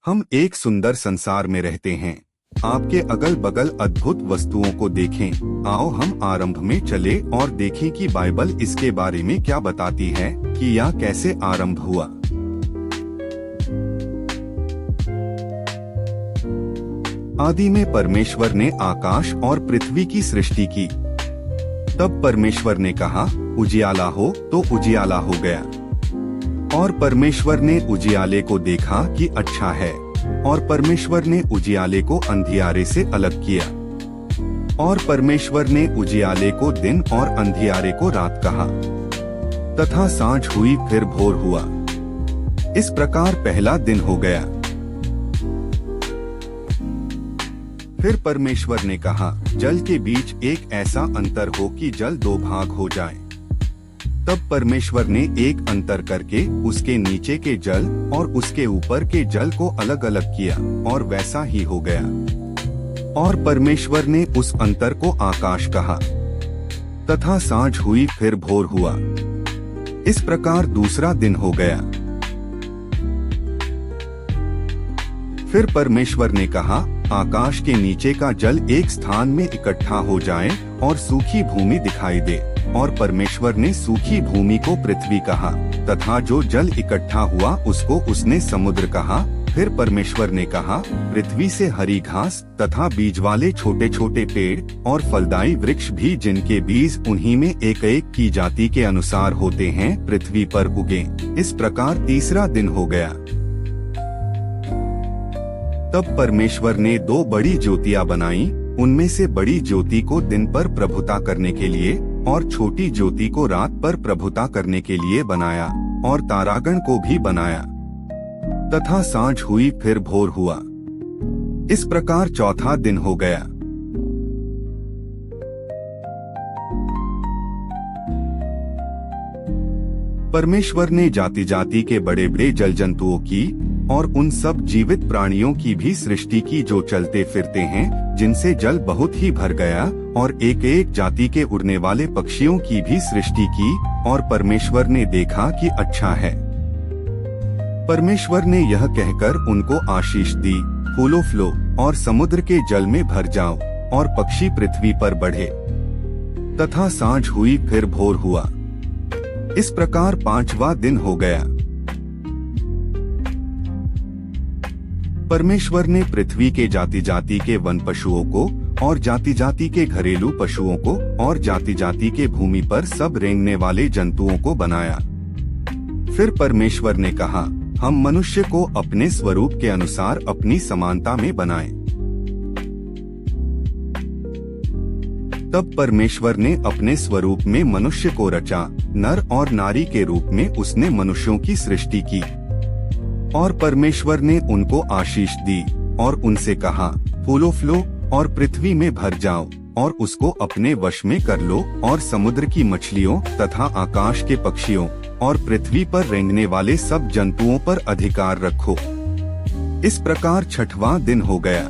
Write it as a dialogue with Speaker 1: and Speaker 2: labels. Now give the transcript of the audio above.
Speaker 1: हम एक सुंदर संसार में रहते हैं। आपके अगल बगल अद्भुत वस्तुओं को देखें। आओ हम आरंभ में चले और देखें कि बाइबल इसके बारे में क्या बताती है कि यह कैसे आरंभ हुआ। आदि में परमेश्वर ने आकाश और पृथ्वी की सृष्टि की। तब परमेश्वर ने कहा, उजियाला हो, तो उजियाला हो गया। और परमेश्वर ने उजियाले को देखा कि अच्छा है, और परमेश्वर ने उजियाले को अंधियारे से अलग किया। और परमेश्वर ने उजियाले को दिन और अंधियारे को रात कहा। तथा सांझ हुई, फिर भोर हुआ। इस प्रकार पहला दिन हो गया। फिर परमेश्वर ने कहा, जल के बीच एक ऐसा अंतर हो कि जल दो भाग हो जाए। तब परमेश्वर ने एक अंतर करके उसके नीचे के जल और उसके ऊपर के जल को अलग अलग किया, और वैसा ही हो गया। और परमेश्वर ने उस अंतर को आकाश कहा। तथा सांझ हुई, फिर भोर हुआ। इस प्रकार दूसरा दिन हो गया। फिर परमेश्वर ने कहा, आकाश के नीचे का जल एक स्थान में इकट्ठा हो जाए और सूखी भूमि दिखाई दे। और परमेश्वर ने सूखी भूमि को पृथ्वी कहा, तथा जो जल इकट्ठा हुआ उसको उसने समुद्र कहा। फिर परमेश्वर ने कहा, पृथ्वी से हरी घास तथा बीज वाले छोटे छोटे पेड़ और फलदायी वृक्ष भी, जिनके बीज उन्हीं में एक एक की जाति के अनुसार होते हैं, पृथ्वी पर उगे। इस प्रकार तीसरा दिन हो गया। तब परमेश्वर ने दो बड़ी ज्योतियां बनाई। उनमें से बड़ी ज्योति को दिन पर प्रभुता करने के लिए और छोटी ज्योति को रात पर प्रभुता करने के लिए बनाया, और तारागण को भी बनाया। तथा सांझ हुई, फिर भोर हुआ। इस प्रकार चौथा दिन हो गया। परमेश्वर ने जाति जाति के बड़े बड़े जल जंतुओं की और उन सब जीवित प्राणियों की भी सृष्टि की, जो चलते फिरते हैं, जिनसे जल बहुत ही भर गया, और एक एक जाति के उड़ने वाले पक्षियों की भी सृष्टि की। और परमेश्वर ने देखा कि अच्छा है। परमेश्वर ने यह कहकर उनको आशीष दी, फूलो फलो और समुद्र के जल में भर जाओ, और पक्षी पृथ्वी पर बढ़े। तथा सांझ हुई, फिर भोर हुआ। इस प्रकार पांचवा दिन हो गया। परमेश्वर ने पृथ्वी के जाति जाति के वन पशुओं को और जाति जाति के घरेलू पशुओं को और जाति जाति के भूमि पर सब रेंगने वाले जंतुओं को बनाया। फिर परमेश्वर ने कहा, हम मनुष्य को अपने स्वरूप के अनुसार अपनी समानता में बनाएं। तब परमेश्वर ने अपने स्वरूप में मनुष्य को रचा, नर और नारी के रूप में उसने मनुष्यों की सृष्टि की। और परमेश्वर ने उनको आशीष दी और उनसे कहा, फूलो फलो और पृथ्वी में भर जाओ, और उसको अपने वश में कर लो, और समुद्र की मछलियों तथा आकाश के पक्षियों और पृथ्वी पर रेंगने वाले सब जंतुओं पर अधिकार रखो। इस प्रकार छठवां दिन हो गया।